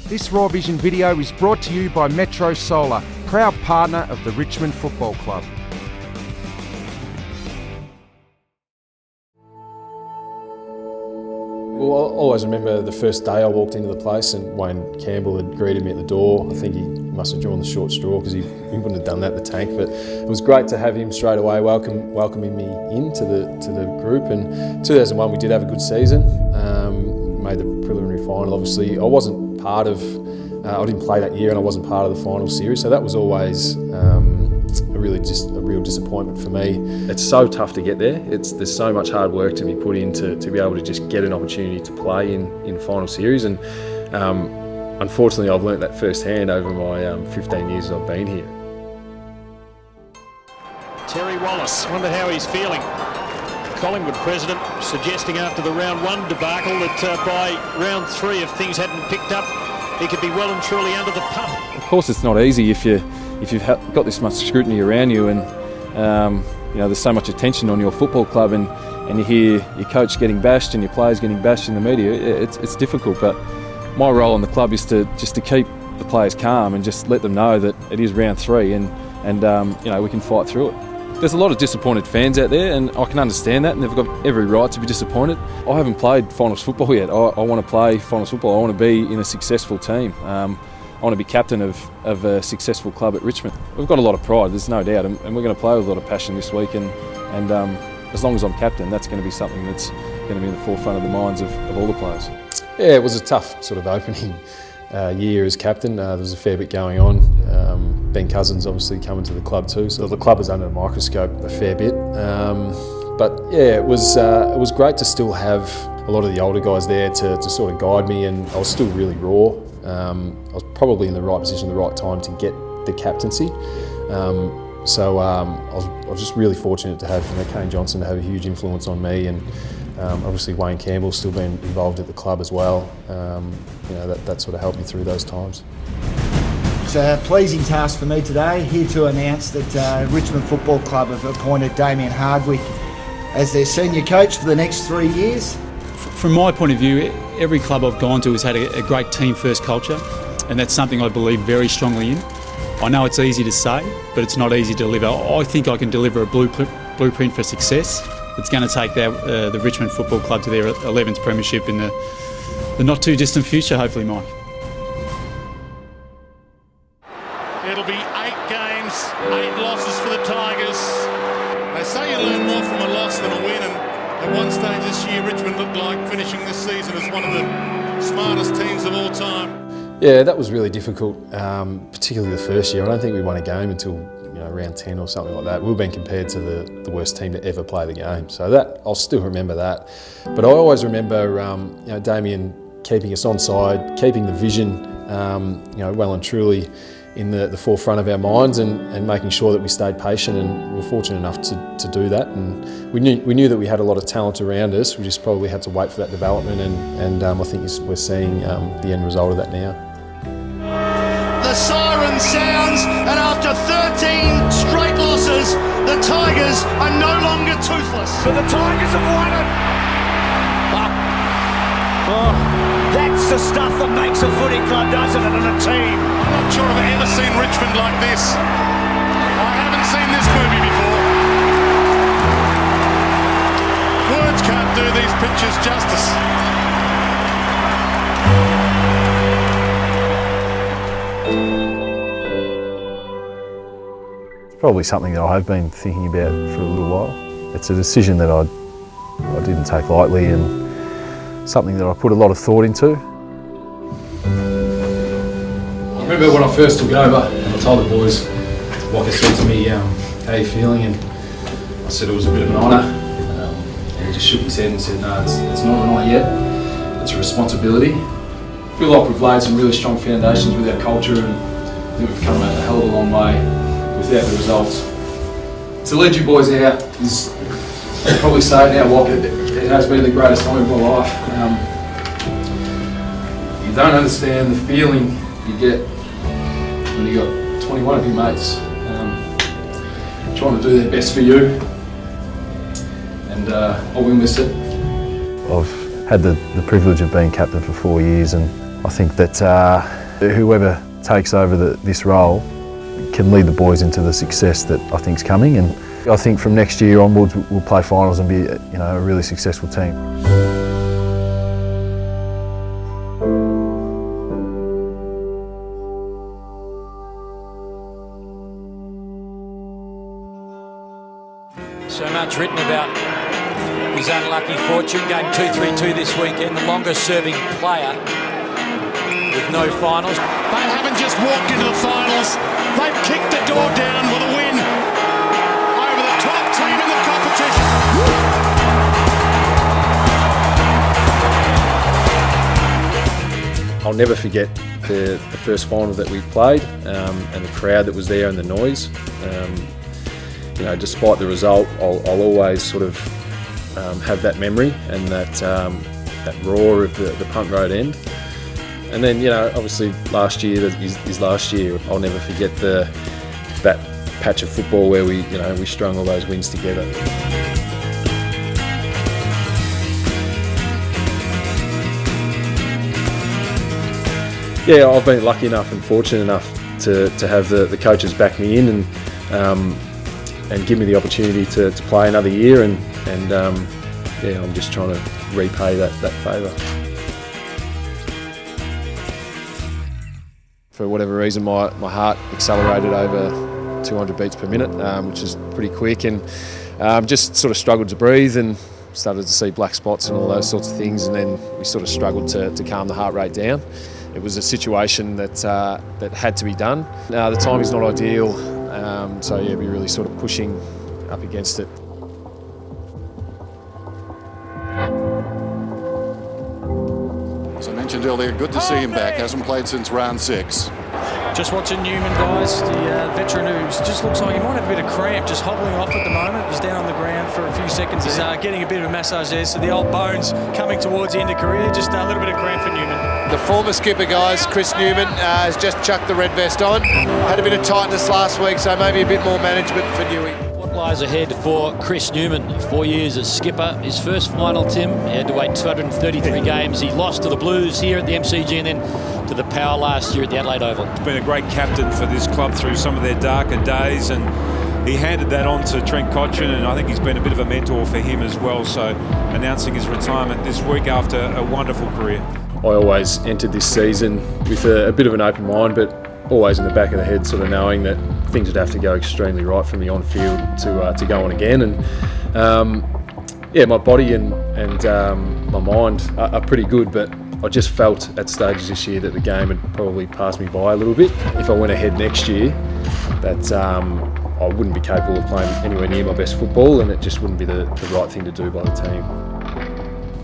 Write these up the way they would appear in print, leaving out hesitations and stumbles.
This Raw Vision video is brought to you by Metro Solar, proud partner of the Richmond Football Club. Well, I always remember the first day I walked into the place and Wayne Campbell had greeted me at the door. I think he must have drawn the short straw because he wouldn't have done that at the tank. But it was great to have him straight away welcoming me into the group. And 2001 we did have a good season. Made the preliminary final. Obviously, I wasn't part of. I didn't play that year, and I wasn't part of the final series. So that was always a real disappointment for me. It's so tough to get there. There's so much hard work to be put in to be able to just get an opportunity to play in final series, and unfortunately I've learnt that firsthand over my 15 years I've been here. Terry Wallace, wonder how he's feeling. Collingwood president suggesting after the round one debacle that by round three, if things hadn't picked up, he could be well and truly under the pump. Of course it's not easy if you've got this much scrutiny around you, and there's so much attention on your football club, and you hear your coach getting bashed and your players getting bashed in the media. It's difficult, but my role in the club is to keep the players calm and just let them know that it is round three, and we can fight through it. There's a lot of disappointed fans out there, and I can understand that, and they've got every right to be disappointed. I haven't played finals football yet. I want to play finals football. I want to be in a successful team. I want to be captain of a successful club at Richmond. We've got a lot of pride, there's no doubt, and we're going to play with a lot of passion this week, and as long as I'm captain, that's going to be something that's going to be in the forefront of the minds of all the players. Yeah, it was a tough sort of opening year as captain. There was a fair bit going on. Ben Cousins obviously coming to the club too, so the club was under a microscope a fair bit. But yeah, it was great to still have a lot of the older guys there to sort of guide me, and I was still really raw. I was probably in the right position at the right time to get the captaincy. So I was just really fortunate to have Kane Johnson to have a huge influence on me, and obviously Wayne Campbell still been involved at the club as well. That sort of helped me through those times. It's a pleasing task for me today, here to announce that Richmond Football Club have appointed Damien Hardwick as their senior coach for the next 3 years. From my point of view, every club I've gone to has had a great team-first culture, and that's something I believe very strongly in. I know it's easy to say, but it's not easy to deliver. I think I can deliver a blueprint for success. It's going to take the Richmond Football Club to their 11th premiership in the not-too-distant future, hopefully, Mike. It'll be 8 games, 8 losses for the Tigers. They say you learn more from a loss than a win, and at one stage this year Richmond looked like finishing this season as one of the smartest teams of all time. Yeah, that was really difficult, particularly the first year. I don't think we won a game until round 10 or something like that. We've been compared to the worst team to ever play the game, so that I'll still remember that. But I always remember Damien keeping us onside, keeping the vision well and truly in the forefront of our minds, and making sure that we stayed patient, and we were fortunate enough to do that. And we knew that we had a lot of talent around us. We just probably had to wait for that development, and I think we're seeing the end result of that now. The siren sounds, and after 13 straight losses, the Tigers are no longer toothless. So the Tigers have won it. Oh, that's the stuff that makes a footy club, doesn't it, and a team. I'm not sure I've ever seen Richmond like this. I haven't seen this movie before. Words can't do these pictures justice. It's probably something that I have been thinking about for a little while. It's a decision that I didn't take lightly, and something that I put a lot of thought into. I remember when I first took over, and I told the boys, Walker said to me, how are you feeling? And I said it was a bit of an honour. And he just shook his head and said, no, it's not an honour yet. It's a responsibility. I feel like we've laid some really strong foundations with our culture, and I think we've come a hell of a long way without the results. To lead you boys out is, I'd probably say now, Walker, it has been the greatest time of my life. You don't understand the feeling you get when you got 21 of your mates trying to do their best for you, and I will miss it. I've had the privilege of being captain for 4 years, and I think that whoever takes over this role can lead the boys into the success that I think is coming, and I think from next year onwards we'll play finals and be a really successful team. So much written about his unlucky fortune, game 2-3-2 this weekend, the longest serving player with no finals. They haven't just walked into the finals, they've kicked the door down with a win over the top team in the competition. I'll never forget the first final that we played, and the crowd that was there and the noise. Despite the result, I'll always sort of have that memory and that roar of the Punt Road end. And then, obviously last year is last year. I'll never forget that patch of football where we strung all those wins together. Yeah, I've been lucky enough and fortunate enough to have the coaches back me in and give me the opportunity to play another year, and I'm just trying to repay that favour. For whatever reason, my heart accelerated over 200 beats per minute, which is pretty quick, and just sort of struggled to breathe and started to see black spots and all those sorts of things, and then we sort of struggled to calm the heart rate down. It was a situation that had to be done. The timing's not ideal, so yeah, we're really sort of pushing up against it. As I mentioned earlier, good to see him back. Hasn't played since round 6. Just watching Newman, guys, the veteran who just looks like he might have a bit of cramp, just hobbling off at the moment. He's down on the ground for a few seconds. He's getting a bit of a massage there, so the old bones coming towards the end of career. Just a little bit of cramp for Newman. The former skipper, guys, Chris Newman, has just chucked the red vest on. Had a bit of tightness last week, so maybe a bit more management for Newey. What lies ahead for Chris Newman? 4 years as skipper. His first final, Tim, he had to wait 233 games. He lost to the Blues here at the MCG and then to the Power last year at the Adelaide Oval. He's been a great captain for this club through some of their darker days, and he handed that on to Trent Cotchin, and I think he's been a bit of a mentor for him as well, so announcing his retirement this week after a wonderful career. I always entered this season with a bit of an open mind, but always in the back of the head sort of knowing that things would have to go extremely right for me on field to go on again. And my body and my mind are pretty good, but I just felt at stages this year that the game had probably passed me by a little bit. If I went ahead next year, that I wouldn't be capable of playing anywhere near my best football, and it just wouldn't be the right thing to do by the team.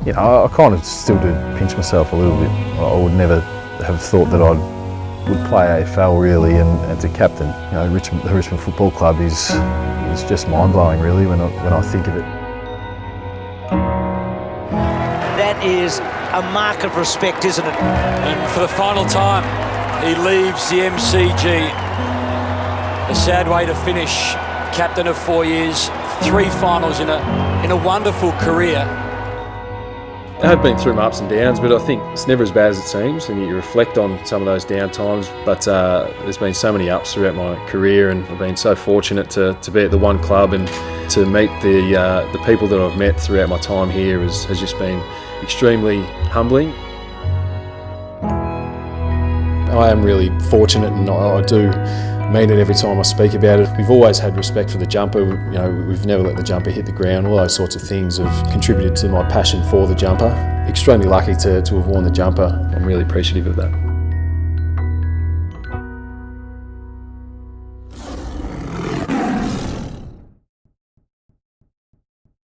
I kind of still do pinch myself a little bit. I would never have thought that I would play AFL really, and to captain, the Richmond Football Club is just mind-blowing really when I think of it. That is a mark of respect, isn't it? And for the final time, he leaves the MCG. A sad way to finish. Captain of 4 years, 3 finals in a wonderful career. I have been through my ups and downs, but I think it's never as bad as it seems, and you reflect on some of those down times, but there's been so many ups throughout my career, and I've been so fortunate to be at the one club and to meet the people that I've met throughout my time here has just been extremely humbling. I am really fortunate, and I do mean it every time I speak about it. We've always had respect for the jumper. We've never let the jumper hit the ground. All those sorts of things have contributed to my passion for the jumper. Extremely lucky to have worn the jumper. I'm really appreciative of that.